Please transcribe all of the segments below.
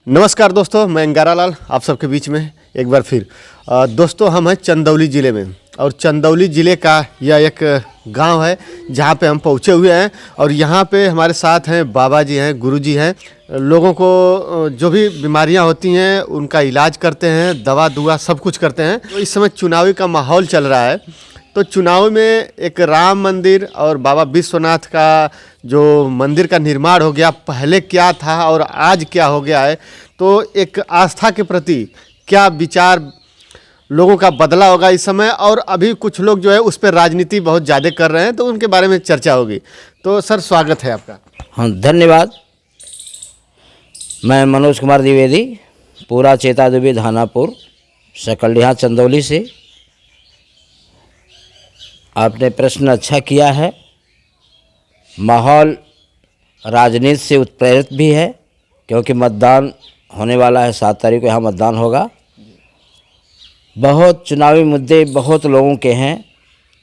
नमस्कार दोस्तों, मैं अंगारा लाल आप सबके बीच में एक बार फिर। दोस्तों, हम हैं चंदौली ज़िले में और चंदौली ज़िले का यह एक गांव है जहां पे हम पहुंचे हुए हैं और यहां पे हमारे साथ हैं बाबा जी हैं, गुरु जी हैं। लोगों को जो भी बीमारियां होती हैं उनका इलाज करते हैं, दवा दुआ सब कुछ करते हैं। तो इस समय चुनावी का माहौल चल रहा है, तो चुनाव में एक राम मंदिर और बाबा विश्वनाथ का जो मंदिर का निर्माण हो गया, पहले क्या था और आज क्या हो गया है, तो एक आस्था के प्रति क्या विचार लोगों का बदला होगा इस समय। और अभी कुछ लोग जो है उस पर राजनीति बहुत ज़्यादा कर रहे हैं, तो उनके बारे में चर्चा होगी। तो सर, स्वागत है आपका। हाँ, धन्यवाद। मैं मनोज कुमार द्विवेदी, पूरा चेतादेवी धानापुर सकलडीहा चंदौली से। आपने प्रश्न अच्छा किया है। माहौल राजनीति से उत्प्रेरित भी है, क्योंकि मतदान होने वाला है। 7 तारीख को यहाँ मतदान होगा। बहुत चुनावी मुद्दे बहुत लोगों के हैं,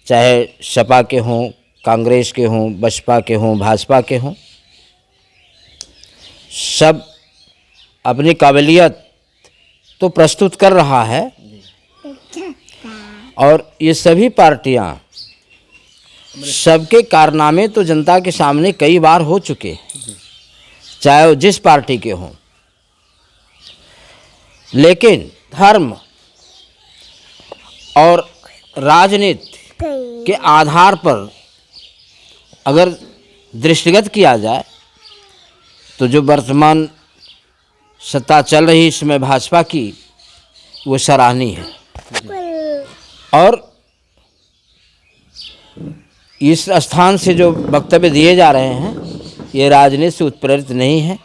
चाहे सपा के हों, कांग्रेस के हों, बसपा के हों, भाजपा के हों। सब अपनी काबिलियत तो प्रस्तुत कर रहा है और ये सभी पार्टियां, सबके कारनामे तो जनता के सामने कई बार हो चुके, चाहे वो जिस पार्टी के हों। लेकिन धर्म और राजनीति के आधार पर अगर दृष्टिगत किया जाए तो जो वर्तमान सत्ता चल रही इसमें भाजपा की, वो सराहनीय है। और इस स्थान से जो वक्तव्य दिए जा रहे हैं ये राजनीति से उत्प्रेरित नहीं है,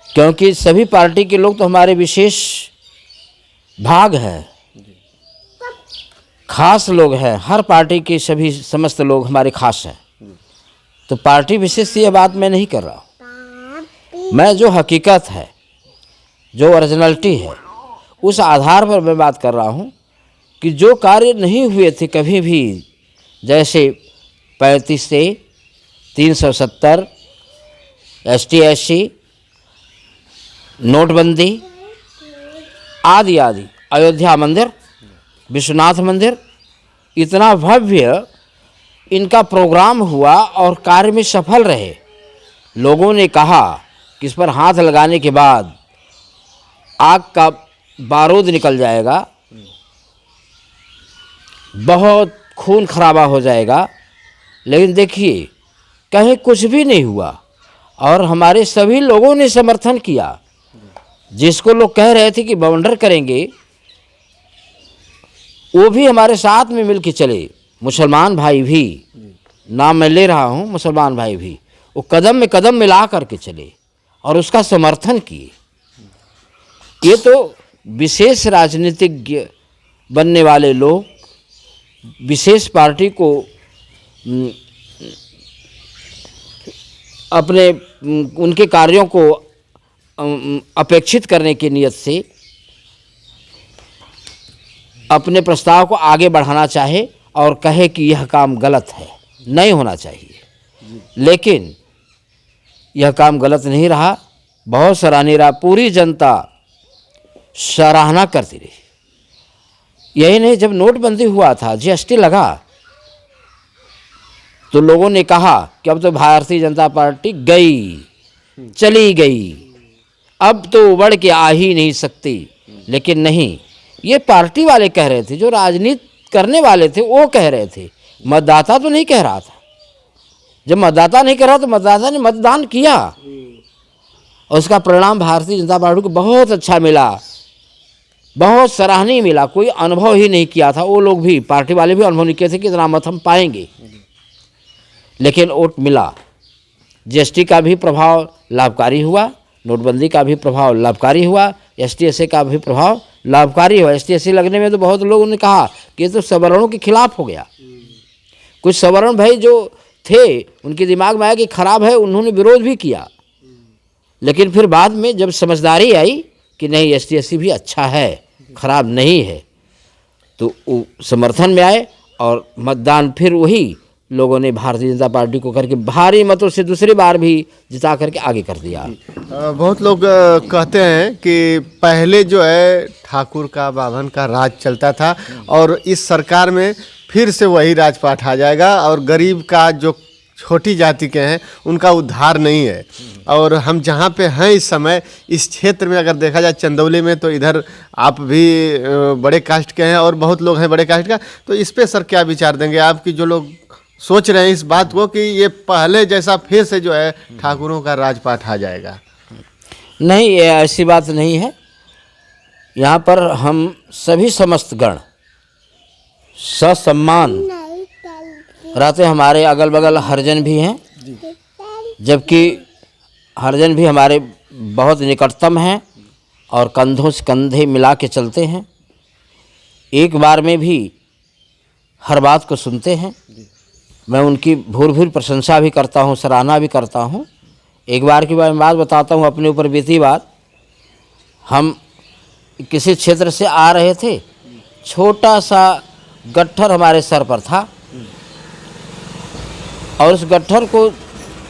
क्योंकि सभी पार्टी के लोग तो हमारे विशेष भाग हैं, खास लोग हैं। हर पार्टी के सभी समस्त लोग हमारे खास हैं। तो पार्टी विशेष से यह बात मैं नहीं कर रहा हूँ। मैं जो हकीकत है, जो ओरिजिनलिटी है, उस आधार पर मैं बात कर रहा हूँ कि जो कार्य नहीं हुए थे कभी भी, जैसे 35 से 370, ST/SC, नोटबंदी आदि आदि, अयोध्या मंदिर, विश्वनाथ मंदिर, इतना भव्य इनका प्रोग्राम हुआ और कार्य में सफल रहे। लोगों ने कहा कि इस पर हाथ लगाने के बाद आग का बारूद निकल जाएगा, बहुत खून खराबा हो जाएगा। लेकिन देखिए, कहीं कुछ भी नहीं हुआ और हमारे सभी लोगों ने समर्थन किया। जिसको लोग कह रहे थे कि बवंडर करेंगे, वो भी हमारे साथ में मिल के चले। मुसलमान भाई भी, नाम मैं ले रहा हूँ, मुसलमान भाई भी, वो कदम में कदम मिला करके चले और उसका समर्थन किए। ये तो विशेष राजनीतिज्ञ बनने वाले लोग, विशेष पार्टी को अपने उनके कार्यों को अपेक्षित करने की नियत से अपने प्रस्ताव को आगे बढ़ाना चाहे और कहे कि यह काम गलत है, नहीं होना चाहिए। लेकिन यह काम गलत नहीं रहा, बहुत सराहनीय रहा। पूरी जनता सराहना करती रही। यही नहीं, जब नोटबंदी हुआ था, GST लगा, तो लोगों ने कहा कि अब तो भारतीय जनता पार्टी गई, चली गई, अब तो उबड़ के आ ही नहीं सकती। लेकिन नहीं, ये पार्टी वाले कह रहे थे, जो राजनीति करने वाले थे वो कह रहे थे। मतदाता तो नहीं कह रहा था। जब मतदाता नहीं कह रहा तो मतदाता ने मतदान किया और उसका परिणाम भारतीय जनता पार्टी को बहुत अच्छा मिला, बहुत सराहनीय मिला। कोई अनुभव ही नहीं किया था, वो लोग भी, पार्टी वाले भी अनुभव नहीं किए थे कि इतना मत हम पाएंगे, लेकिन वोट मिला। GST का भी प्रभाव लाभकारी हुआ, नोटबंदी का भी प्रभाव लाभकारी हुआ, ST/SC का भी प्रभाव लाभकारी हुआ। ST/SC लगने में तो बहुत लोगों ने कहा कि ये तो सवर्णों के खिलाफ हो गया। कुछ सवर्ण भाई जो थे उनके दिमाग में आया कि खराब है, उन्होंने विरोध भी किया। लेकिन फिर बाद में जब समझदारी आई कि नहीं, ST/SC भी अच्छा है, खराब नहीं है, तो वो समर्थन में आए और मतदान फिर वही लोगों ने भारतीय जनता पार्टी को करके भारी मतों से दूसरी बार भी जिता करके आगे कर दिया। बहुत लोग कहते हैं कि पहले जो है ठाकुर का बाभन का राज चलता था और इस सरकार में फिर से वही राजपाट आ जाएगा और गरीब का जो छोटी जाति के हैं उनका उद्धार नहीं है। और हम जहाँ पे हैं इस समय इस क्षेत्र में अगर देखा जाए चंदौली में, तो इधर आप भी बड़े कास्ट के हैं और बहुत लोग हैं बड़े कास्ट का, तो इस पे सर क्या विचार देंगे आपकी जो लोग सोच रहे हैं इस बात को कि ये पहले जैसा फिर से जो है ठाकुरों का राजपाट आ जाएगा? नहीं, ये ऐसी बात नहीं है। यहाँ पर हम सभी समस्त गण ससम्मान रहते। हमारे अगल बगल हरिजन भी हैं, जबकि हरिजन भी हमारे बहुत निकटतम हैं और कंधों से कंधे मिला के चलते हैं। एक बार में भी हर बात को सुनते हैं। मैं उनकी भूर भूर प्रशंसा भी करता हूँ, सराहना भी करता हूँ। एक बार की बात बताता हूँ, अपने ऊपर बीती बात। हम किसी क्षेत्र से आ रहे थे, छोटा सा गट्ठर हमारे सर पर था और उस गट्ठर को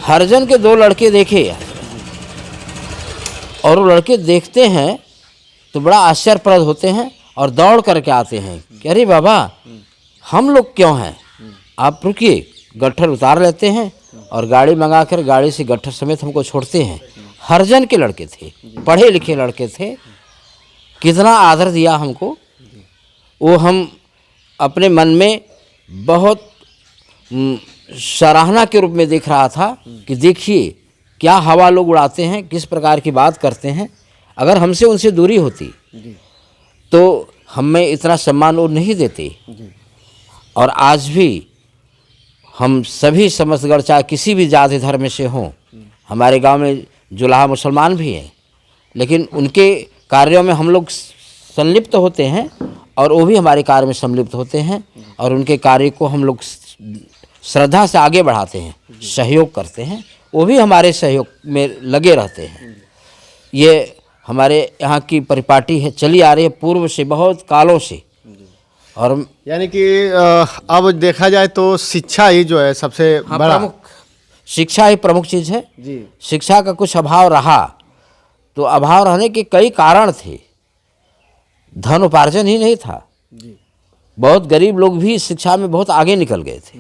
हरिजन के 2 लड़के देखे और वो लड़के देखते हैं तो बड़ा आश्चर्यप्रद होते हैं और दौड़ करके आते हैं कि अरे बाबा, हम लोग क्यों हैं, आप रुकिए। गट्ठर उतार लेते हैं और गाड़ी मंगा कर गाड़ी से गट्ठर समेत हमको छोड़ते हैं। हरिजन के लड़के थे, पढ़े लिखे लड़के थे। कितना आदर दिया हमको, वो हम अपने मन में बहुत सराहना के रूप में देख रहा था कि देखिए क्या हवा लोग उड़ाते हैं, किस प्रकार की बात करते हैं। अगर हमसे उनसे दूरी होती तो हमें इतना सम्मान वो नहीं देते। और आज भी हम सभी समस्तगढ़, चाहे किसी भी जाति धर्म से हों, हमारे गांव में जुलाहा मुसलमान भी हैं, लेकिन उनके कार्यों में हम लोग संलिप्त होते हैं और वो भी हमारे कार्य में संलिप्त होते हैं और उनके कार्य को हम लोग श्रद्धा से आगे बढ़ाते हैं, सहयोग करते हैं। वो भी हमारे सहयोग में लगे रहते हैं। ये हमारे यहाँ की परिपाटी है, चली आ रही है पूर्व से, बहुत कालों से। और यानी कि अब देखा जाए तो शिक्षा ही जो है सबसे बड़ा, प्रमुख, शिक्षा ही प्रमुख चीज़ है जी। शिक्षा का कुछ अभाव रहा तो अभाव रहने के कई कारण थे। धन उपार्जन ही नहीं था। बहुत गरीब लोग भी शिक्षा में बहुत आगे निकल गए थे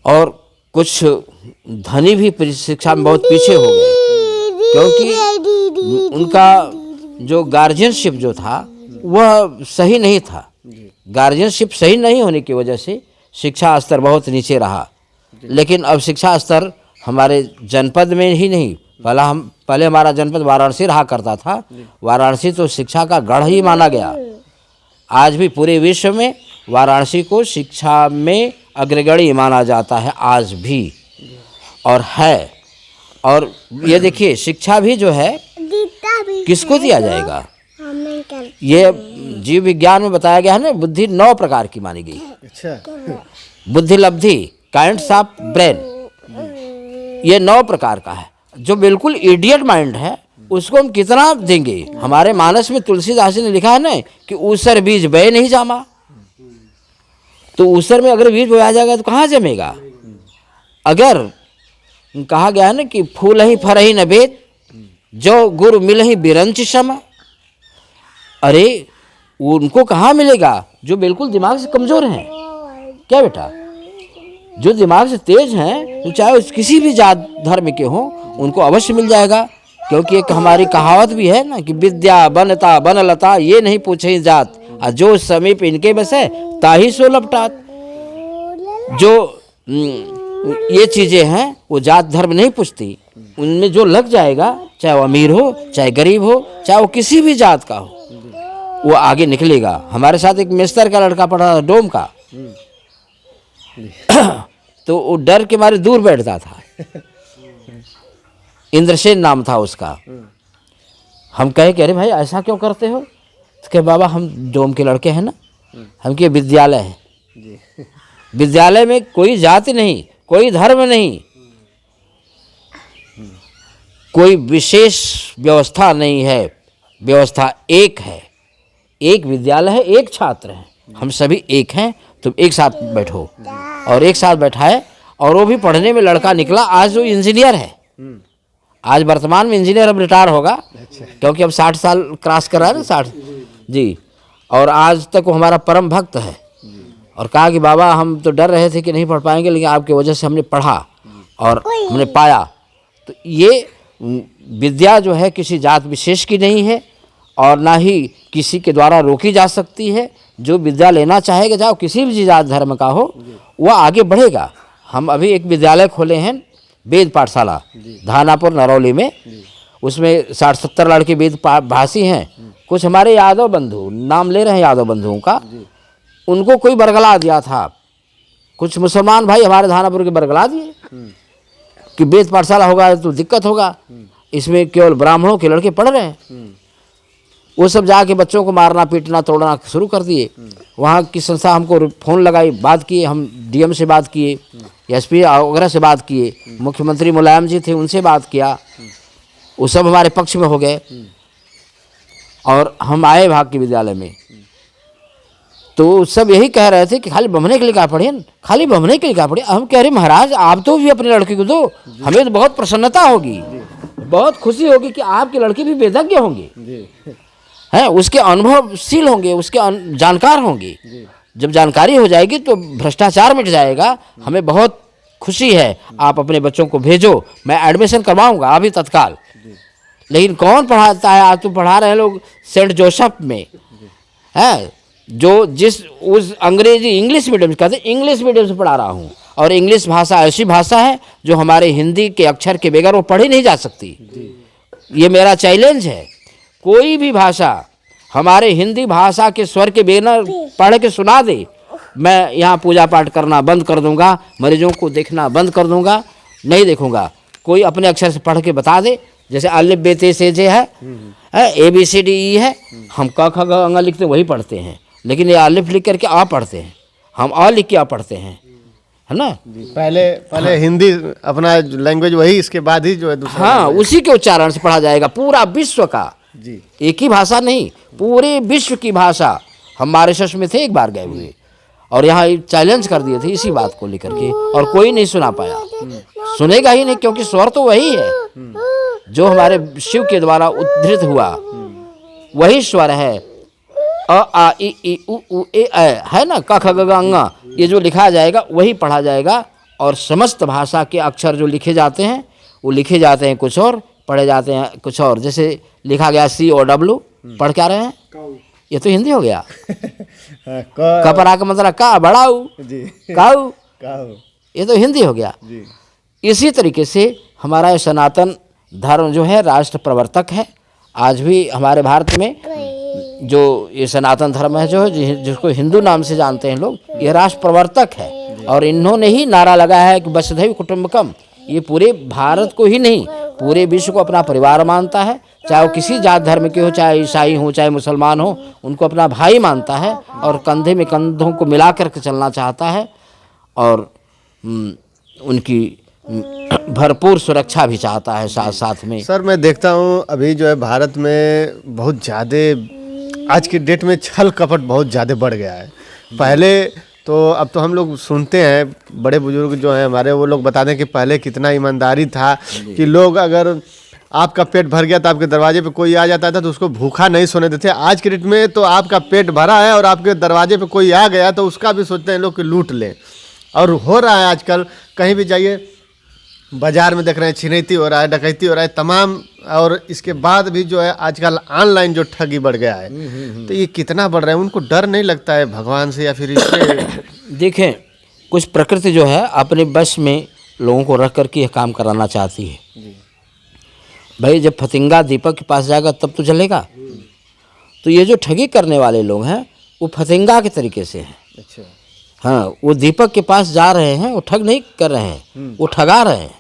और कुछ धनी भी शिक्षा में बहुत पीछे हो गए, क्योंकि उनका जो गार्जियनशिप जो था वह सही नहीं था। गार्जियनशिप सही नहीं होने की वजह से शिक्षा स्तर बहुत नीचे रहा। लेकिन अब शिक्षा स्तर हमारे जनपद में ही नहीं, पहले हमारा जनपद वाराणसी रहा करता था। वाराणसी तो शिक्षा का गढ़ ही माना गया। आज भी पूरे विश्व में वाराणसी को शिक्षा में अग्रगण्य माना जाता है आज भी, और है। और ये देखिए, शिक्षा भी जो है किसको दिया जाएगा? ये जीव विज्ञान में बताया गया है ना, बुद्धि 9 प्रकार की मानी गई। अच्छा। बुद्धि लब्धि, काइंड्स ऑफ ब्रेन, ये 9 प्रकार का है। जो बिल्कुल इडियट माइंड है उसको हम कितना देंगे? हमारे मानस में तुलसीदास जी ने लिखा है ना कि ऊसर बीज बय नहीं जामा। तो ऊसर में अगर बीज बोया जाएगा तो कहाँ जमेगा? अगर कहा गया है ना कि फूल ही फर ही न बेद, जो गुरु मिल ही बिरंच सम। अरे उनको कहाँ मिलेगा जो बिल्कुल दिमाग से कमजोर हैं? क्या बेटा, जो दिमाग से तेज हैं, तो चाहे किसी भी जात धर्म के हों, उनको अवश्य मिल जाएगा। क्योंकि एक हमारी कहावत भी है ना कि विद्या बनता बनलता ये नहीं पूछे जात, और जो समीप इनके बस है ताही सो लपटात। जो ये चीज़ें हैं वो जात धर्म नहीं पूछती, उनमें जो लग जाएगा, चाहे वो अमीर हो, चाहे गरीब हो, चाहे वो किसी भी जात का हो, वो आगे निकलेगा। हमारे साथ एक मिस्तर का लड़का पढ़ा था, डोम का, तो वो डर के मारे दूर बैठता था। इंद्रसेन नाम था उसका। हम कहे कि अरे भाई ऐसा क्यों करते हो? तो कहे बाबा हम डोम के लड़के हैं ना, हम के विद्यालय है, विद्यालय में कोई जाति नहीं, कोई धर्म नहीं, कोई विशेष व्यवस्था नहीं है, व्यवस्था एक है। एक विद्यालय है, एक छात्र है, हम सभी एक हैं, तुम एक साथ बैठो। और एक साथ बैठाए, और वो भी पढ़ने में लड़का निकला, आज वो इंजीनियर है। आज वर्तमान में इंजीनियर, अब रिटायर होगा क्योंकि अब 60 साल क्रॉस कर रहा है ना, 60 जी। और आज तक वो हमारा परम भक्त है, और कहा कि बाबा हम तो डर रहे थे कि नहीं पढ़ पाएंगे, लेकिन आपकी वजह से हमने पढ़ा और हमने पाया। तो ये विद्या जो है किसी जात विशेष की नहीं है, और ना ही किसी के द्वारा रोकी जा सकती है। जो विद्या लेना चाहेगा, चाहे किसी भी जात धर्म का हो, वह आगे बढ़ेगा। हम अभी एक विद्यालय खोले हैं, वेद पाठशाला, धानापुर नरौली में। उसमें 60-70 लड़के वेद भाषी हैं। कुछ हमारे यादव बंधु, नाम ले रहे हैं यादव बंधुओं का, उनको कोई बरगला दिया था। कुछ मुसलमान भाई हमारे धानापुर के बरगला दिए कि वेद पाठशाला होगा तो दिक्कत होगा, इसमें केवल ब्राह्मणों के लड़के पढ़ रहे हैं। वो सब जाके बच्चों को मारना पीटना तोड़ना शुरू कर दिए। वहाँ की संस्था हमको फ़ोन लगाई, बात किए, हम डीएम से बात किए, एसपी वगैरह से बात किए, मुख्यमंत्री मुलायम जी थे उनसे बात किया, वो सब हमारे पक्ष में हो गए। और हम आए भाग के विद्यालय में, तो सब यही कह रहे थे कि खाली बमने के लिए क्या पढ़े, खाली बमने के लिए क्या पढ़े। हम कह रहे महाराज आप तो भी अपने लड़के को दो, हमें तो बहुत प्रसन्नता होगी, बहुत खुशी होगी कि आपके लड़के भी वेदज्ञ होंगे, हैं, उसके अनुभवशील होंगे, उसके जानकार होंगे। जब जानकारी हो जाएगी तो भ्रष्टाचार मिट जाएगा। हमें बहुत खुशी है, आप अपने बच्चों को भेजो, मैं एडमिशन करवाऊंगा अभी तत्काल। लेकिन कौन पढ़ाता है? आज तो पढ़ा रहे हैं लोग सेंट जोसेफ में, है, जो जिस उस अंग्रेजी इंग्लिश मीडियम कहते हैं, इंग्लिश मीडियम से पढ़ा रहा हूँ। और इंग्लिश भाषा ऐसी भाषा है जो हमारे हिंदी के अक्षर के बगैर वो पढ़ी नहीं जा सकती। ये मेरा चैलेंज है, कोई भी भाषा हमारे हिंदी भाषा के स्वर के बिना पढ़ के सुना दे, मैं यहाँ पूजा पाठ करना बंद कर दूंगा, मरीजों को देखना बंद कर दूंगा, नहीं देखूंगा। कोई अपने अक्षर से पढ़ के बता दे, जैसे अलिफ बे ते से जे है, ABCDE है, हम क ख ग घ लिखते वही पढ़ते हैं, लेकिन ये अलिफ लिख करके आ पढ़ते हैं, हम अ लिख के आ पढ़ते हैं, है ना। पहले हिंदी अपना लैंग्वेज वही, इसके बाद ही जो है दूसरा। हाँ, उसी के उच्चारण से पढ़ा जाएगा। पूरा विश्व का जी, एक ही भाषा नहीं, पूरे विश्व की भाषा। हम मॉरिशस में थे एक बार गए हुए, और यहाँ चैलेंज कर दिए थे इसी बात को लेकर के, और कोई नहीं सुना पाया, सुनेगा ही नहीं, क्योंकि स्वर तो वही है जो हमारे शिव के द्वारा उद्धृत हुआ, वही स्वर है। अ आ इ ई उ ऊ ए ऐ है ना, क ख ग घ ङ, ये जो लिखा जाएगा वही पढ़ा जाएगा। और समस्त भाषा के अक्षर जो लिखे जाते हैं वो लिखे जाते हैं कुछ और, पढ़े जाते हैं कुछ और। जैसे लिखा गया COW, पढ़ क्या रहे हैं, ये तो हिंदी हो गया। कपरा का मतलब का बड़ाऊ, काऊ, ये तो हिंदी हो गया। इसी तरीके से हमारा ये सनातन धर्म जो है राष्ट्र प्रवर्तक है। आज भी हमारे भारत में जो ये सनातन धर्म है, जो जिसको हिंदू नाम से जानते हैं लोग, ये राष्ट्र प्रवर्तक है। और इन्होंने ही नारा लगाया है कि वसुधैव कुटुंबकम। ये पूरे भारत को ही नहीं, पूरे विश्व को अपना परिवार मानता है। चाहे वो किसी जात धर्म के हो, चाहे ईसाई हो, चाहे मुसलमान हो, उनको अपना भाई मानता है, और कंधे में कंधों को मिला करके चलना चाहता है, और उनकी भरपूर सुरक्षा भी चाहता है साथ साथ में। सर मैं देखता हूँ अभी जो है भारत में बहुत ज़्यादा आज की डेट में छल कपट बहुत ज़्यादा बढ़ गया है। पहले तो अब तो हम लोग सुनते हैं, बड़े बुजुर्ग जो हैं हमारे, वो लोग बताते हैं कि पहले कितना ईमानदारी था कि लोग अगर आपका पेट भर गया तो आपके दरवाजे पे कोई आ जाता था तो उसको भूखा नहीं सोने देते। आज के डेट में तो आपका पेट भरा है और आपके दरवाजे पे कोई आ गया तो उसका भी सोचते हैं लोग कि लूट लें। और हो रहा है आजकल, कहीं भी जाइए बाजार में देख रहे हैं छिनैती हो रहा है, डकैती हो रहा है तमाम। और इसके बाद भी जो है आजकल ऑनलाइन जो ठगी बढ़ गया है, तो ये कितना बढ़ रहा है? उनको डर नहीं लगता है भगवान से या फिर इससे? देखें, कुछ प्रकृति जो है अपने बस में लोगों को रख करके यह काम कराना चाहती है। भाई जब फतिंगा दीपक के पास जाएगा तब तो चलेगा। तो ये जो ठगी करने वाले लोग हैं वो फतिंगा के तरीके से हैं। अच्छा, हाँ, वो दीपक के पास जा रहे हैं, वो ठग नहीं कर रहे हैं, वो ठगा रहे हैं।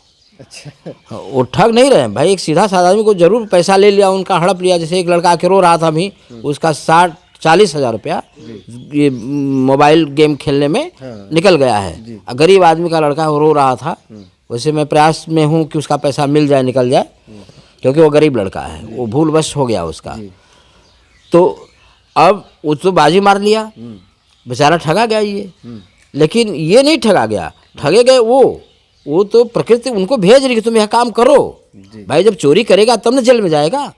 अच्छा, वो ठग नहीं रहे हैं भाई। एक सीधा साधा आदमी को जरूर पैसा ले लिया, उनका हड़प लिया। जैसे एक लड़का आके रो रहा था अभी, उसका 40 हज़ार रुपया ये मोबाइल गेम खेलने में निकल गया है। गरीब आदमी का लड़का रो रहा था। वैसे मैं प्रयास में हूँ कि उसका पैसा मिल जाए, निकल जाए, क्योंकि वो गरीब लड़का है, वो भूलवश हो गया उसका। तो अब वो तो बाजी मार लिया, बेचारा ठगा गया ये। लेकिन ये नहीं ठगा गया, ठगे गए वो तो प्रकृति उनको भेज रही कि तुम यह काम करो। भाई जब चोरी करेगा तब ना जेल में जाएगा,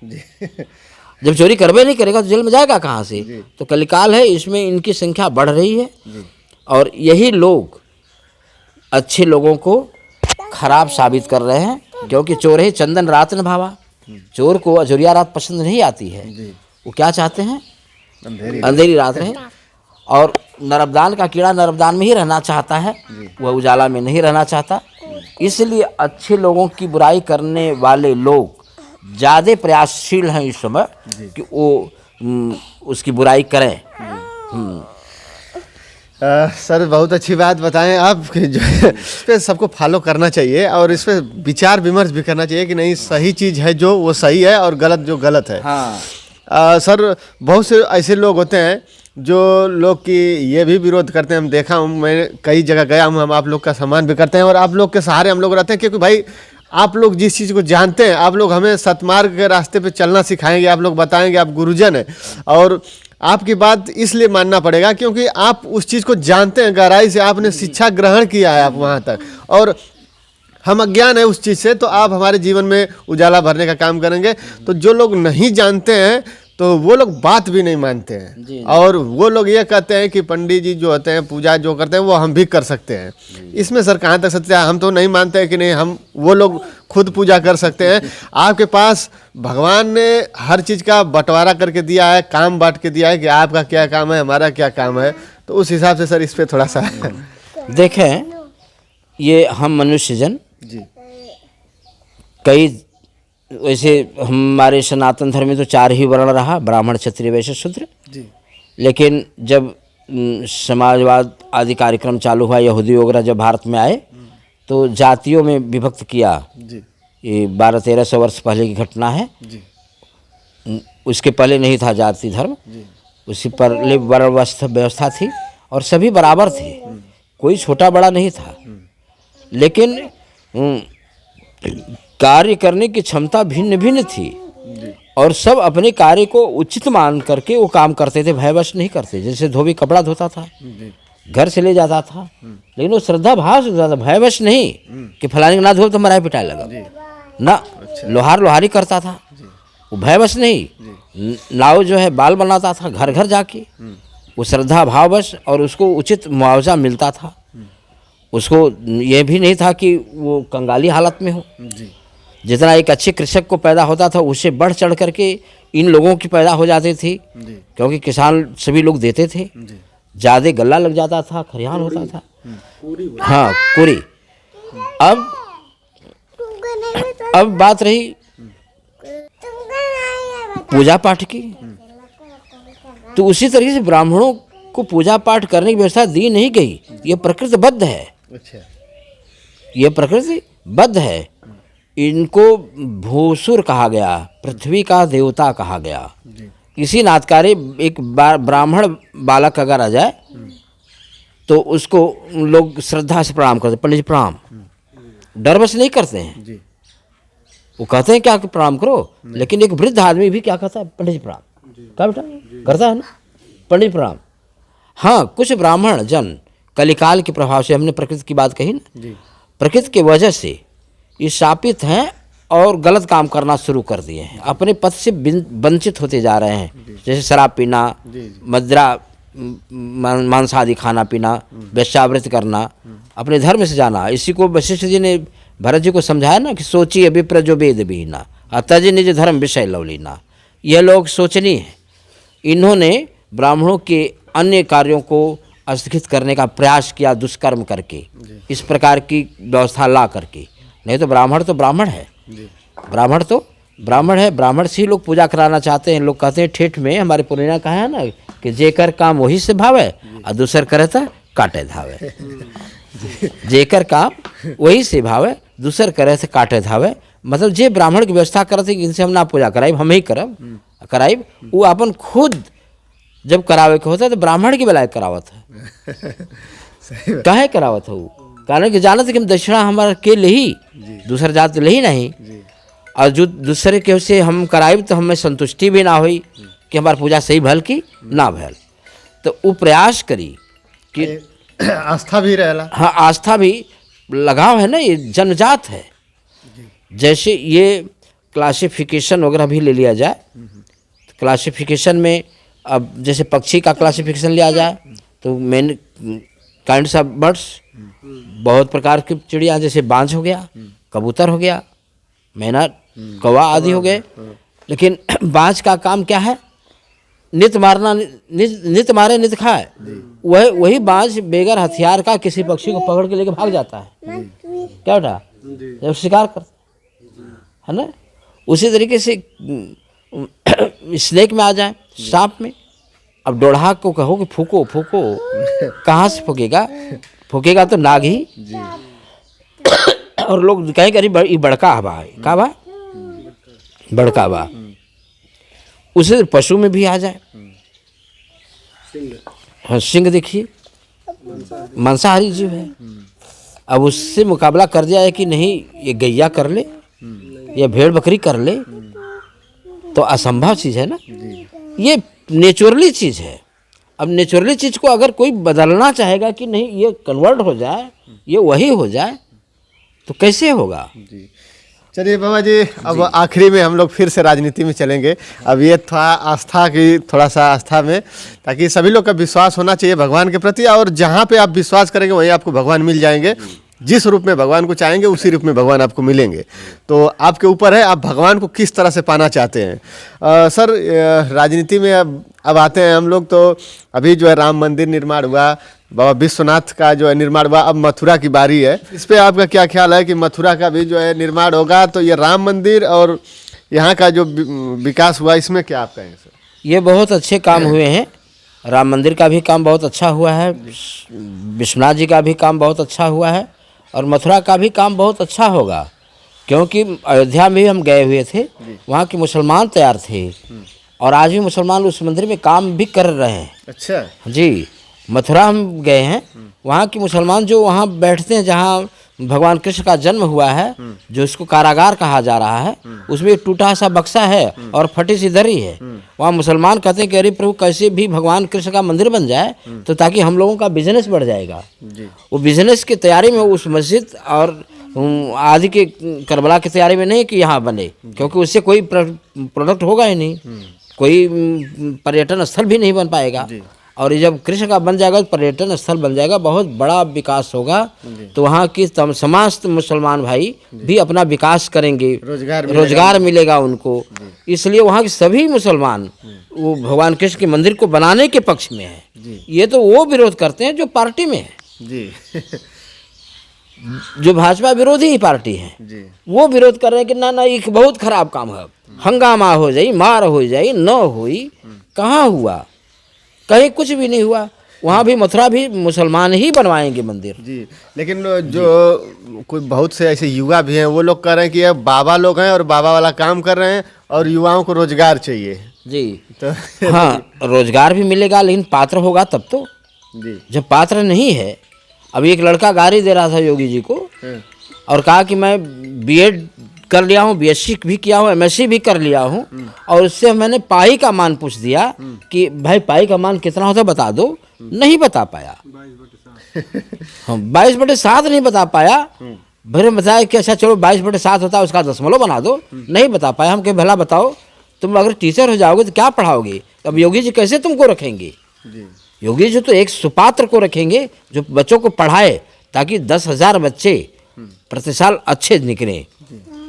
जब चोरी करबे नहीं करेगा तो जेल में जाएगा कहाँ से। तो कलिकाल है, इसमें इनकी संख्या बढ़ रही है और यही लोग अच्छे लोगों को खराब साबित कर रहे हैं, क्योंकि चोर है चंदन रात न भावा। चोर को अजोरिया रात पसंद नहीं आती है, वो क्या चाहते हैं, अंधेरी रात रहे। और नरबदान का कीड़ा नरबदान में ही रहना चाहता है, वह उजाला में नहीं रहना चाहता। इसलिए अच्छे लोगों की बुराई करने वाले लोग ज़्यादा प्रयासशील हैं इस समय कि वो उसकी बुराई करें। सर बहुत अच्छी बात बताएं आप कि जो इस पे सबको फॉलो करना चाहिए और इस पे विचार विमर्श भी करना चाहिए कि नहीं सही चीज़ है जो वो सही है और गलत जो गलत है। हाँ सर बहुत से ऐसे लोग होते हैं जो लोग की ये भी विरोध करते हैं, हम देखा हूँ, मैं कई जगह गया हूँ, हम आप लोग का सम्मान भी करते हैं और आप लोग के सहारे हम लोग रहते हैं, क्योंकि भाई आप लोग जिस चीज़ को जानते हैं, आप लोग हमें सतमार्ग के रास्ते पे चलना सिखाएंगे, आप लोग बताएंगे, आप गुरुजन हैं और आपकी बात इसलिए मानना पड़ेगा क्योंकि आप उस चीज़ को जानते हैं गहराई से, आपने शिक्षा ग्रहण किया है आप वहाँ तक, और हम अज्ञान है उस चीज़ से, तो आप हमारे जीवन में उजाला भरने का काम करेंगे। तो जो लोग नहीं जानते हैं तो वो लोग बात भी नहीं मानते हैं और वो लोग ये कहते हैं कि पंडित जी जो होते हैं पूजा जो करते हैं वो हम भी कर सकते हैं। इसमें सर कहाँ तक सत्य है? हम तो नहीं मानते हैं कि नहीं हम वो लोग खुद पूजा कर सकते हैं। आपके पास भगवान ने हर चीज़ का बंटवारा करके दिया है, काम बांट के दिया है कि आपका क्या काम है, हमारा क्या काम है। तो उस हिसाब से सर इस पर थोड़ा सा देखें, ये हम मनुष्यजन जी कई वैसे हमारे सनातन धर्म में तो 4 ही वर्ण रहा, ब्राह्मण क्षत्रिय वैश्य शूद्र। लेकिन जब समाजवाद आदि कार्यक्रम चालू हुआ, यहूदी वगैरह जब भारत में आए तो जातियों में विभक्त किया। ये 1200-1300 वर्ष पहले की घटना है। उसके पहले नहीं था जाति धर्म, उसी पर वर्ण व्यवस्था थी और सभी बराबर थे, कोई छोटा बड़ा नहीं था। लेकिन कार्य करने की क्षमता भिन्न भिन्न थी और सब अपने कार्य को उचित मान करके वो काम करते थे, भयवश नहीं करते। जैसे धोबी कपड़ा धोता था, घर से ले जाता था, लेकिन वो श्रद्धा भाव से धोता था, भयवश नहीं कि फलाने ना धो तो मराई पिटाई लगा ना। लोहार लोहारी करता था, वो भयवश नहीं। नाव जो है बाल बनाता था घर घर जाके, वो श्रद्धा भाववश, और उसको उचित मुआवजा मिलता था। उसको ये भी नहीं था कि वो कंगाली हालत में हो। जितना एक अच्छे कृषक को पैदा होता था उससे बढ़ चढ़ करके इन लोगों की पैदा हो जाती थी, क्योंकि किसान सभी लोग देते थे। ज़्यादा गल्ला लग जाता था, खरियान होता था। हाँ, कुरी। अब बात रही पूजा पाठ की, तो उसी तरीके से ब्राह्मणों को पूजा पाठ करने की व्यवस्था दी नहीं गई। ये प्रकृतिबद्ध है, ये प्रकृतिबद्ध है। इनको भूसुर कहा गया, पृथ्वी का देवता कहा गया। इसी नाथकारे एक ब्राह्मण बालक अगर आ जाए तो उसको लोग श्रद्धा से प्रणाम करते, पंडित जी प्रणाम, डर बस नहीं करते हैं। वो कहते हैं क्या प्रणाम करो, लेकिन एक वृद्ध आदमी भी क्या कहता है, पंडित जी प्रणाम, क्या बेटा करता है ना, पंडित प्रणाम। हाँ, कुछ ब्राह्मण जन कलिकाल के प्रभाव से, हमने प्रकृति की बात कही ना, प्रकृति की वजह से ये शापित हैं और गलत काम करना शुरू कर दिए हैं, अपने पद से वंचित होते जा रहे हैं। जैसे शराब पीना, मदिरा मांस आदि खाना पीना, वेश्यावृत्ति करना, अपने धर्म से जाना। इसी को वशिष्ठ जी ने भरत जी को समझाया ना कि सोचिए विप्र जो वेद बीना अतज निज धर्म विषय लवलीना। यह लोग सोचनीय हैं। इन्होंने ब्राह्मणों के अन्य कार्यों को स्थगित करने का प्रयास किया, दुष्कर्म करके, इस प्रकार की व्यवस्था ला करके। नहीं तो ब्राह्मण है, ब्राह्मण तो ब्राह्मण है, ब्राह्मण से ही लोग पूजा कराना चाहते हैं। लोग कहते हैं ठेठ में, हमारे पुराना कहा है ना कि जेकर काम वही से भावे और दूसर करे तो काटे धावे। जेकर काम वही से भावे, दूसर करे से काटे धावे। मतलब जे ब्राह्मण की व्यवस्था करते इनसे हम ना पूजा कराइब, हम ही करब कराइब। वो अपन खुद जब करावे के होता है तो ब्राह्मण की बेलायत करावत है। काहे करावत है? वो कारण कि जानत है कि हम दक्षिणा हमारा के ले ही, दूसर जात ले ही नहीं, और जो दूसरे के से हम कराइब तो हमें संतुष्टि भी ना हुई कि हमारी पूजा सही भल की ना भल। तो वो प्रयास करी कि आस्था भी रहेला। हाँ, आस्था भी, लगाव है ना, ये जनजात है। जैसे ये क्लासिफिकेशन वगैरह भी ले लिया जाए, क्लासिफिकेशन में अब जैसे पक्षी का क्लासिफिकेशन लिया जाए तो मेन काइंड्स ऑफ बर्ड्स, बहुत प्रकार की चिड़िया, जैसे बाज हो गया, कबूतर हो गया, मैना, कौवा आदि हो गए। लेकिन बाज का काम क्या है? नित मारना, नित मारे नित खाए। वही बाज बेगर हथियार का किसी पक्षी को पकड़ के लेके भाग जाता है। क्या बेटा? जब शिकार करता है ना। उसी तरीके से स्नेक में आ जाए, सांप में। अब डोढ़ा को कहो कि फूको फूको, कहाँ से फूकेगा? फूकेगा तो नाग ही। और लोग कहेंगे अरे ये बड़का हवा है। का बा? बड़का हवा। उसे पशु में भी आ जाए। हाँ, सिंह देखिए, मांसाहारी जीव है। अब उससे मुकाबला कर दिया है कि नहीं ये गैया कर ले या भेड़ बकरी कर ले, तो असंभव चीज़ है ना। ये नेचुरली चीज़ है। अब नेचुरली चीज़ को अगर कोई बदलना चाहेगा कि नहीं ये कन्वर्ट हो जाए, ये वही हो जाए, तो कैसे होगा? चलिए बाबा जी, अब आखिरी में हम लोग फिर से राजनीति में चलेंगे। अब ये थोड़ा आस्था की, थोड़ा सा आस्था में, ताकि सभी लोग का विश्वास होना चाहिए भगवान के प्रति, और जहाँ पे आप विश्वास करेंगे वहीं आपको भगवान मिल जाएंगे। जिस रूप में भगवान को चाहेंगे उसी रूप में भगवान आपको मिलेंगे। तो आपके ऊपर है, आप भगवान को किस तरह से पाना चाहते हैं। सर, राजनीति में अब आते हैं हम लोग। तो अभी जो है राम मंदिर निर्माण हुआ, बाबा विश्वनाथ का जो है निर्माण हुआ, अब मथुरा की बारी है। इस पे आपका क्या ख्याल है कि मथुरा का भी जो है निर्माण होगा, तो ये राम मंदिर और यहाँ का जो विकास हुआ, इसमें क्या आप कहेंगे सर? ये बहुत अच्छे काम हुए हैं। राम मंदिर का भी काम बहुत अच्छा हुआ है, विश्वनाथ जी का भी काम बहुत अच्छा हुआ है, और मथुरा का भी काम बहुत अच्छा होगा। क्योंकि अयोध्या में भी हम गए हुए थे, वहाँ के मुसलमान तैयार थे, और आज भी मुसलमान उस मंदिर में काम भी कर रहे हैं। अच्छा जी, मथुरा हम गए हैं, वहाँ के मुसलमान जो वहाँ बैठते हैं, जहाँ भगवान कृष्ण का जन्म हुआ है, जो इसको कारागार कहा जा रहा है, उसमें एक टूटा सा बक्सा है और फटी सी दरी है। वहाँ मुसलमान कहते हैं कि अरे प्रभु, कैसे भी भगवान कृष्ण का मंदिर बन जाए, तो ताकि हम लोगों का बिजनेस बढ़ जाएगा। वो बिजनेस की तैयारी में उस मस्जिद और आदि के करबला की तैयारी में नहीं कि यहाँ बने, क्योंकि उससे कोई प्रोडक्ट होगा ही नहीं, कोई पर्यटन स्थल भी नहीं बन पाएगा। और ये जब कृष्ण का बन जाएगा तो पर्यटन स्थल बन जाएगा, बहुत बड़ा विकास होगा। तो वहाँ की समस्त मुसलमान भाई भी अपना विकास करेंगे, रोजगार मिलेगा उनको। इसलिए वहाँ के सभी मुसलमान वो भगवान कृष्ण के मंदिर को बनाने के पक्ष में है। ये तो वो विरोध करते हैं जो पार्टी में है जी। जो भाजपा विरोधी ही पार्टी है, वो विरोध कर रहे हैं कि ना ये बहुत खराब काम है, हंगामा हो जाए, मार हो जाए, न हुई। कहाँ हुआ? कहीं कुछ भी नहीं हुआ। वहाँ भी मथुरा भी मुसलमान ही बनवाएंगे मंदिर। जी, लेकिन जो कोई बहुत से ऐसे युवा भी हैं, वो लोग कह रहे हैं कि ये बाबा लोग हैं और बाबा वाला काम कर रहे हैं, और युवाओं को रोजगार चाहिए। जी, तो हाँ, रोजगार भी मिलेगा, लेकिन पात्र होगा तब तो। जी, जब पात्र नहीं है, अभी एक लड़का गाली दे रहा था योगी जी को, और कहा कि मैं बीएड कर लिया हूँ, बीएससी भी किया हूँ, एमएससी भी कर लिया हूँ, और उससे मैंने पाई का मान पूछ दिया कि भाई पाई का मान कितना होता है बता दो। नहीं बता पाया। 22/7 नहीं बता पाया। फिर बताया कि अच्छा चलो 22/7 होता है, उसका दशमलव बना दो। नहीं बता पाया। हम कहे भला बताओ, तुम अगर टीचर हो जाओगे तो क्या पढ़ाओगे? अब योगी जी कैसे तुमको रखेंगे? योगी जी तो एक सुपात्र को रखेंगे जो बच्चों को पढ़ाए, ताकि 10,000 बच्चे प्रति साल अच्छे निकलें।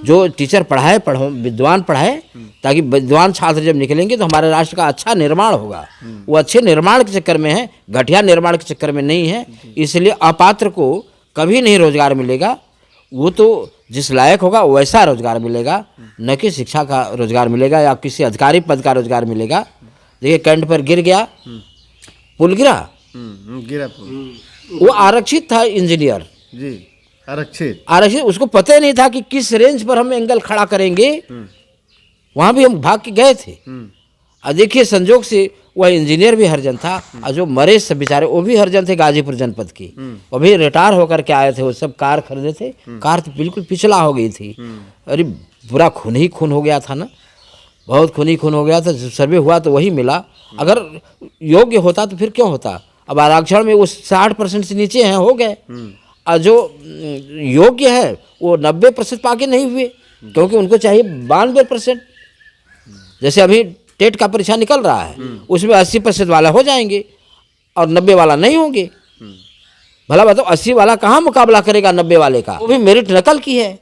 जो टीचर पढ़ाए, विद्वान पढ़ाए, ताकि विद्वान छात्र जब निकलेंगे तो हमारे राष्ट्र का अच्छा निर्माण होगा। वो अच्छे निर्माण के चक्कर में है, घटिया निर्माण के चक्कर में नहीं है। इसलिए अपात्र को कभी नहीं रोजगार मिलेगा। वो तो जिस लायक होगा वैसा रोजगार मिलेगा, न कि शिक्षा का रोजगार मिलेगा या किसी अधिकारी पद का रोजगार मिलेगा। देखिए कैंट पर गिर गया, पुल गिरा, वो आरक्षित था इंजीनियर जी, आरक्षित। उसको पता ही नहीं था कि किस रेंज पर हम एंगल खड़ा करेंगे। वहां भी हम भाग के गए थे। और देखिए संजोग से वह इंजीनियर भी हरिजन था, और जो मरे सब बेचारे वो भी हरिजन थे, गाजीपुर जनपद की। वो भी रिटायर होकर के आए थे। वो सब कार खरीदे थे, कार तो बिल्कुल पिछला हो गई थी। अरे पूरा खून ही खून हो गया था ना, बहुत खून ही खून हो गया था। सर्वे हुआ तो वही मिला। अगर योग्य होता तो फिर क्यों होता? अब आरक्षण में वो 60% से नीचे हैं, हो गए। और जो योग्य है वो 90% पाके नहीं हुए, क्योंकि उनको चाहिए 92%। जैसे अभी टेट का परीक्षा निकल रहा है, उसमें 80% वाला हो जाएंगे और 90 वाला नहीं होंगे। भला बताओ 80 वाला कहाँ मुकाबला करेगा 90 वाले का? वो भी मेरिट नकल की है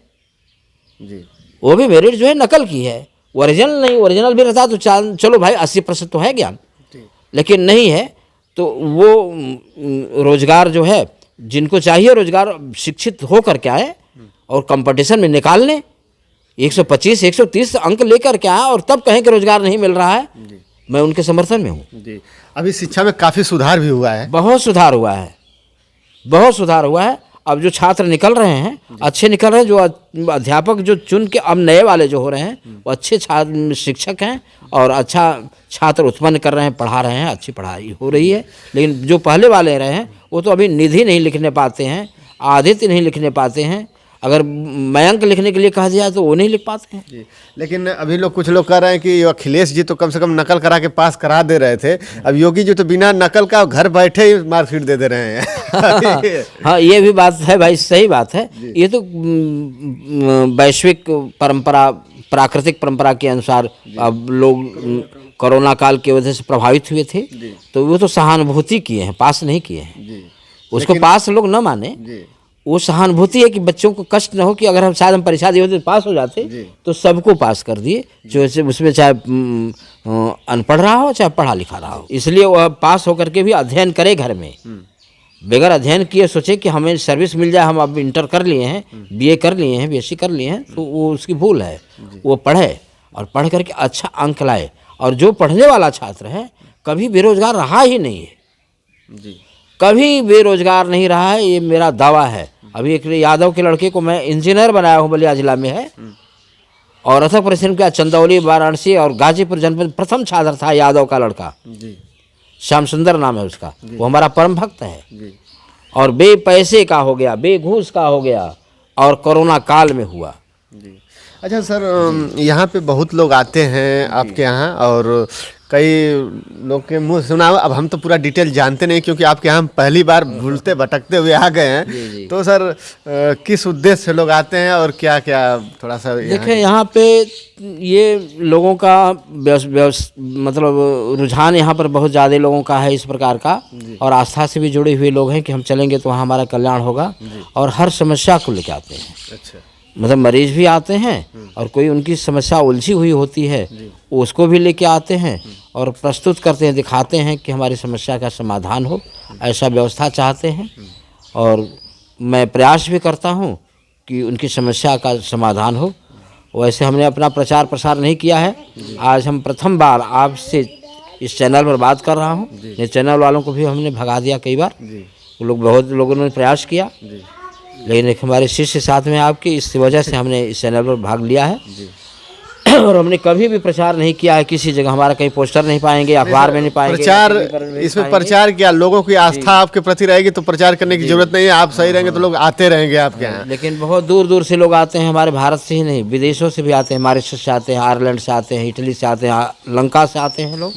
जी। वो भी मेरिट जो है नकल की है, ओरिजिनल नहीं। ओरिजिनल भी रहता तो चलो भाई 80% तो है ज्ञान, लेकिन नहीं है तो वो रोजगार जो है, जिनको चाहिए रोजगार, शिक्षित हो करके आए और कंपटीशन में निकाल लें, 125 130 अंक लेकर के आए और तब कहें कि रोजगार नहीं मिल रहा है। मैं उनके समर्थन में हूँ। जी। अभी शिक्षा में काफ़ी सुधार भी हुआ है। बहुत सुधार हुआ है, बहुत सुधार हुआ है। अब जो छात्र निकल रहे हैं अच्छे निकल रहे हैं, जो अध्यापक जो चुन के अब नए वाले जो हो रहे हैं वो अच्छे शिक्षक हैं और अच्छा छात्र उत्पन्न कर रहे हैं, पढ़ा रहे हैं, अच्छी पढ़ाई हो रही है। लेकिन जो पहले वाले रहे हैं वो तो अभी निधि नहीं लिखने पाते हैं, आदित्य नहीं लिखने पाते हैं। अगर मयंक लिखने के लिए कहा जाए तो वो नहीं लिख पाते हैं। जी। लेकिन अभी लोग कुछ लोग कह रहे हैं कि अखिलेश जी तो कम से कम नकल करा के पास करा दे रहे थे, अब योगी जी तो बिना नकल का घर बैठे ही मार्कशीट दे दे रहे हैं। हाँ, ये भी बात है भाई, सही बात है। ये तो वैश्विक परंपरा, प्राकृतिक परंपरा के अनुसार अब लोग कोरोना काल की वजह से प्रभावित हुए थे, तो वो तो सहानुभूति किए हैं, पास नहीं किए हैं। उसको पास लोग न माने, वो सहानुभूति है कि बच्चों को कष्ट न हो, कि अगर हम शायद हम परीक्षा दिए होते तो पास हो जाते, तो सबको पास कर दिए, जो उसमें चाहे अनपढ़ रहा हो चाहे पढ़ा लिखा रहा हो। इसलिए वह पास होकर के भी अध्ययन करे घर में, बगैर अध्ययन किए सोचे कि हमें सर्विस मिल जाए, हम अब इंटर कर लिए हैं, बीए कर लिए हैं, बीएससी कर लिए हैं, तो वो उसकी भूल है। वो पढ़े और पढ़ करके अच्छा अंक लाए। और जो पढ़ने वाला छात्र है कभी बेरोजगार रहा ही नहीं है, कभी बेरोजगार नहीं रहा है, ये मेरा दावा है। अभी एक यादव के लड़के को मैं इंजीनियर बनाया हूँ, बलिया जिला में है, और अथक परिश्रम किया। चंदौली, वाराणसी और गाजीपुर जनपद प्रथम छात्र था यादव का लड़का, श्याम सुंदर नाम है उसका। वो हमारा परम भक्त है। और बे पैसे का हो गया, बे घूस का हो गया, और कोरोना काल में हुआ। अच्छा सर, यहाँ पे बहुत लोग आते हैं आपके यहाँ, और कई लोग के मुंह सुना। अब हम तो पूरा डिटेल जानते नहीं, क्योंकि आपके यहाँ हम पहली बार भूलते भटकते हुए आ गए हैं। तो सर किस उद्देश्य से लोग आते हैं और क्या क्या थोड़ा सा देखिए, यहाँ पे ये लोगों का मतलब रुझान यहाँ पर बहुत ज़्यादा लोगों का है इस प्रकार का, और आस्था से भी जुड़े हुए लोग हैं कि हम चलेंगे तो वहाँ हमारा कल्याण होगा, और हर समस्या को लेके आते हैं। अच्छा, मतलब मरीज भी आते हैं और कोई उनकी समस्या उलझी हुई होती है उसको भी लेके आते हैं और प्रस्तुत करते हैं, दिखाते हैं कि हमारी समस्या का समाधान हो, ऐसा व्यवस्था चाहते हैं। और मैं प्रयास भी करता हूं कि उनकी समस्या का समाधान हो। वैसे हमने अपना प्रचार प्रसार नहीं किया है, आज हम प्रथम बार आपसे इस चैनल पर बात कर रहा हूं। ये चैनल वालों को भी हमने भगा दिया कई बार, वो लोग बहुत लोगों ने प्रयास किया, लेकिन एक हमारे शिष्य साथ में आपके, इस वजह से हमने इस चैनल पर भाग लिया है। और हमने कभी भी प्रचार नहीं किया है किसी जगह, हमारा कहीं पोस्टर नहीं पाएंगे, अखबार में नहीं पाएंगे। प्रचार, इसमें प्रचार क्या, लोगों की आस्था आपके प्रति रहेगी तो प्रचार करने की जरूरत नहीं है। आप सही रहेंगे तो लोग आते रहेंगे आपके यहाँ। लेकिन बहुत दूर दूर से लोग आते हैं, हमारे भारत से ही नहीं, विदेशों से भी आते हैं, मॉरिशस से आते हैं, आयरलैंड से आते हैं, इटली से आते हैं, लंका से आते हैं लोग।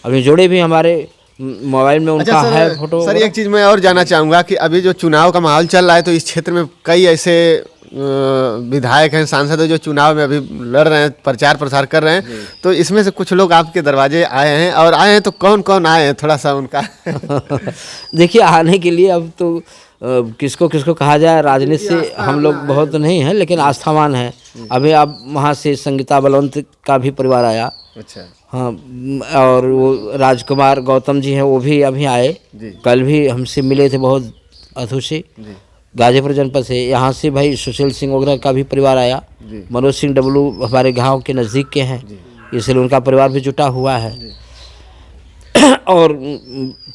अभी जुड़े भी हमारे मोबाइल में उनका है फोटो। सर एक चीज़ मैं और जानना चाहूँगा कि अभी जो चुनाव का माहौल चल रहा है, तो इस क्षेत्र में कई ऐसे विधायक हैं, सांसद हैं जो चुनाव में अभी लड़ रहे हैं, प्रचार प्रसार कर रहे हैं, तो इसमें से कुछ लोग आपके दरवाजे आए हैं, और आए हैं तो कौन कौन आए हैं, थोड़ा सा उनका देखिए, आने के लिए अब तो किसको किसको कहा जाए, राजनीति से हम लोग बहुत नहीं हैं, लेकिन आस्थावान हैं। अभी अब वहाँ से संगीता बलवंत का भी परिवार आया। अच्छा, हाँ, और वो राजकुमार गौतम जी हैं, वो भी अभी आए, कल भी हमसे मिले थे बहुत अधू से, गाजीपुर जनपद से। यहाँ से भाई सुशील सिंह वगैरह का भी परिवार आया, मनोज सिंह डब्लू हमारे गांव के नज़दीक के हैं, इसलिए उनका परिवार भी जुटा हुआ है। और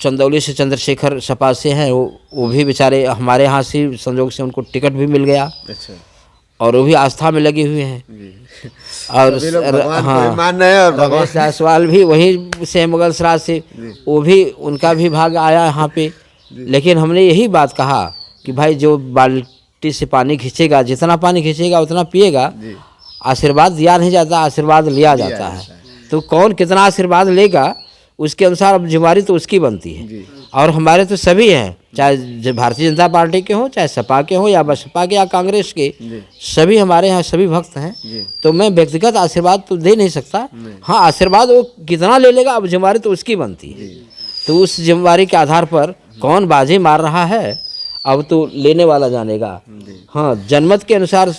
चंदौली से चंद्रशेखर सपा से हैं, वो भी बेचारे हमारे यहाँ से संजोग से उनको टिकट भी मिल गया। अच्छा, और वो भी आस्था में लगे हुए हैं। और हाँ, मान रहे हैं, और भगवान जायसवाल भी वहीं से मुगल सराज से, वो भी उनका भी भाग आया यहाँ पे। लेकिन हमने यही बात कहा कि भाई जो बाल्टी से पानी खींचेगा, जितना पानी खींचेगा उतना पिएगा। आशीर्वाद दिया नहीं जाता, आशीर्वाद लिया जाता है। तो कौन कितना आशीर्वाद लेगा उसके अनुसार अब जिम्मेदारी तो उसकी बनती है। और हमारे तो सभी हैं, चाहे भारतीय जनता पार्टी के हों, चाहे सपा के हों, या बसपा के या कांग्रेस के, सभी हमारे यहाँ सभी भक्त हैं। तो मैं व्यक्तिगत आशीर्वाद तो दे नहीं सकता। हाँ, आशीर्वाद वो कितना ले लेगा, अब जिम्मेदारी तो उसकी बनती है। तो उस जिम्मेदारी के आधार पर कौन बाजी मार रहा है अब तो लेने वाला जानेगा। हाँ, जनमत के अनुसार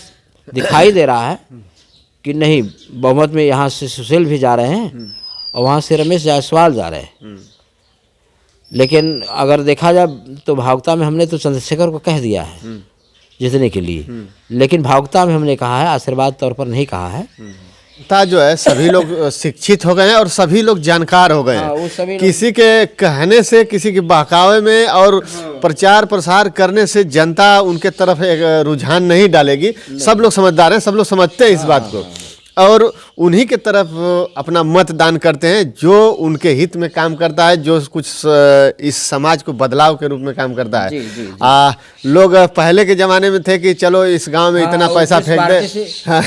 दिखाई दे रहा है कि नहीं, बहुमत में यहाँ से सुशील भी जा रहे हैं और वहाँ से रमेश जायसवाल जा रहे हैं। लेकिन अगर देखा जाए तो भावुकता में हमने तो चंद्रशेखर को कह दिया है जीतने के लिए, लेकिन भावुकता में हमने कहा है, आशीर्वाद तौर पर नहीं कहा है। जो है सभी लोग शिक्षित हो गए हैं और सभी लोग जानकार हो गए हैं। किसी के कहने से, किसी के बहकावे में और प्रचार प्रसार करने से जनता उनके तरफ एक रुझान नहीं डालेगी। सब लोग समझदार हैं, सब लोग समझते हैं इस बात को, और उन्हीं के तरफ अपना मतदान करते हैं जो उनके हित में काम करता है, जो कुछ इस समाज को बदलाव के रूप में काम करता है। लोग पहले के जमाने में थे कि चलो इस गांव में इतना पैसा फेंक दे,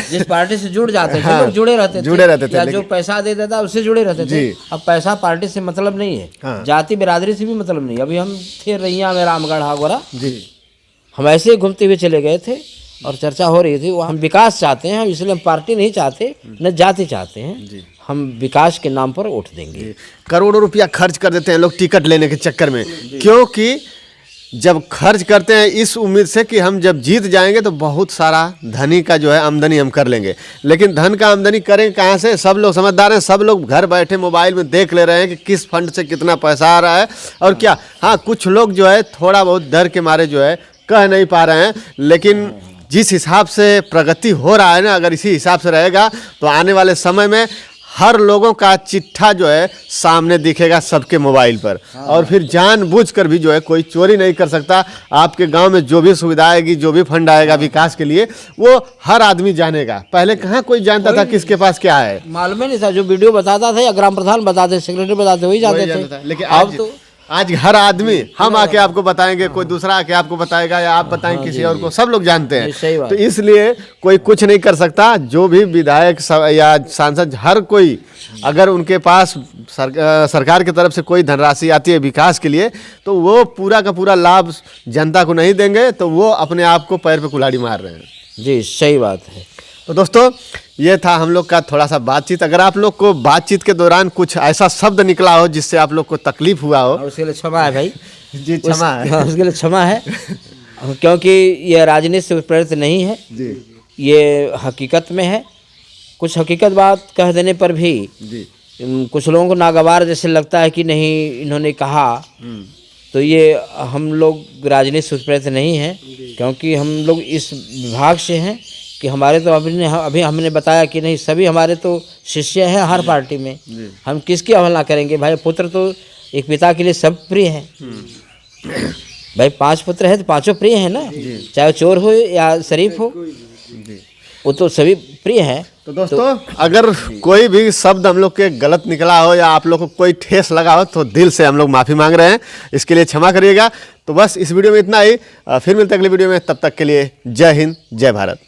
जिस पार्टी से जुड़ जाते थे लोग जुड़े रहते थे, या जो पैसा दे देता उससे जुड़े रहते थे। अब पैसा पार्टी से मतलब नहीं है, जाति बिरादरी से भी मतलब नहीं। अभी हम थे रैया में रामगढ़ हागोरा, हम ऐसे ही घूमते हुए चले गए थे और चर्चा हो रही थी। वो हम विकास चाहते हैं, इसलिए हम पार्टी नहीं चाहते, न जाति चाहते हैं। हम विकास के नाम पर वोट देंगे। करोड़ों रुपया खर्च कर देते हैं लोग टिकट लेने के चक्कर में, क्योंकि जब खर्च करते हैं इस उम्मीद से कि हम जब जीत जाएंगे तो बहुत सारा धनी का जो है आमदनी हम कर लेंगे। लेकिन धन का आमदनी करेंगे कहाँ से? सब लोग समझदार हैं, सब लोग घर बैठे मोबाइल में देख ले रहे हैं कि किस फंड से कितना पैसा आ रहा है और क्या। हाँ, कुछ लोग जो है थोड़ा बहुत डर के मारे जो है कह नहीं पा रहे हैं, लेकिन जिस हिसाब से प्रगति हो रहा है ना, अगर इसी हिसाब से रहेगा तो आने वाले समय में हर लोगों का चिट्ठा जो है सामने दिखेगा सबके मोबाइल पर। और फिर जानबूझकर भी जो है कोई चोरी नहीं कर सकता। आपके गांव में जो भी सुविधा आएगी, जो भी फंड आएगा विकास के लिए, वो हर आदमी जानेगा। पहले कहाँ कोई जानता था किसके पास क्या है, मालूम नहीं था। जो वीडियो बताता था या ग्राम प्रधान बताते, सेक्रेटरी बताते, वही जानते थे। लेकिन अब तो आज हर आदमी, हम आके आपको बताएंगे, कोई दूसरा आके आपको बताएगा, या आप बताएंगे किसी और को, सब लोग जानते हैं। तो इसलिए कोई कुछ नहीं कर सकता। जो भी विधायक या सांसद, हर कोई अगर उनके पास सरकार की तरफ से कोई धनराशि आती है विकास के लिए, तो वो पूरा का पूरा लाभ जनता को नहीं देंगे, तो वो अपने आप को पैर पे कुल्हाड़ी मार रहे हैं। जी, सही बात है। तो दोस्तों, ये था हम लोग का थोड़ा सा बातचीत। अगर आप लोग को बातचीत के दौरान कुछ ऐसा शब्द निकला हो जिससे आप लोग को तकलीफ हुआ हो, उसके लिए क्षमा है भाई। जी, क्षमा है। उसके लिए क्षमा है, क्योंकि ये राजनीति से प्रेरित नहीं है जी, ये हकीकत में है। कुछ हकीकत बात कह देने पर भी जी, कुछ लोगों को नागवार जैसे लगता है कि नहीं इन्होंने कहा, तो ये हम लोग राजनीति से प्रेरित नहीं है, क्योंकि हम लोग इस विभाग से हैं कि हमारे तो अभी हमने बताया कि नहीं, सभी हमारे तो शिष्य हैं हर पार्टी में। हम किसकी अवहेलना करेंगे भाई? पुत्र तो एक पिता के लिए सब प्रिय है भाई। 5 पुत्र है तो 5 प्रिय है ना, चाहे चोर हो या शरीफ हो, वो तो सभी प्रिय है। तो दोस्तों, अगर कोई भी शब्द हम लोग के गलत निकला हो या आप लोग को कोई ठेस लगा हो तो दिल से हम लोग माफ़ी मांग रहे हैं, इसके लिए क्षमा करिएगा। तो बस इस वीडियो में इतना ही, फिर मिलते हैं अगली वीडियो में। तब तक के लिए जय हिंद, जय भारत।